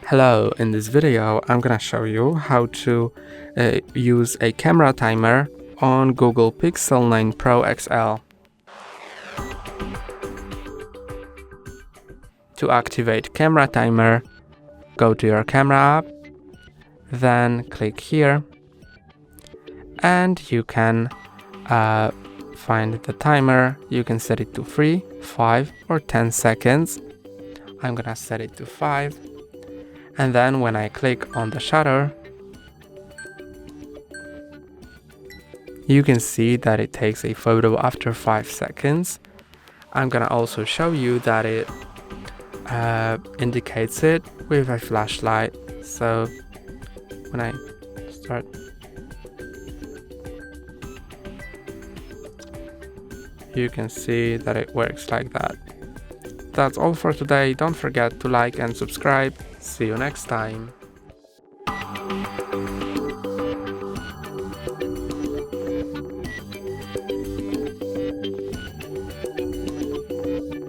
Hello, in this video I'm gonna show you how to use a camera timer on Google Pixel 9 Pro XL. To activate camera timer, go to your camera app, then click here, and you can find the timer. You can set it to 3, 5 or 10 seconds. I'm gonna set it to 5. And then when I click on the shutter, you can see that it takes a photo after 5 seconds. I'm gonna also show you that it indicates it with a flashlight. So when I start, you can see that it works like that. That's all for today. Don't forget to like and subscribe. See you next time.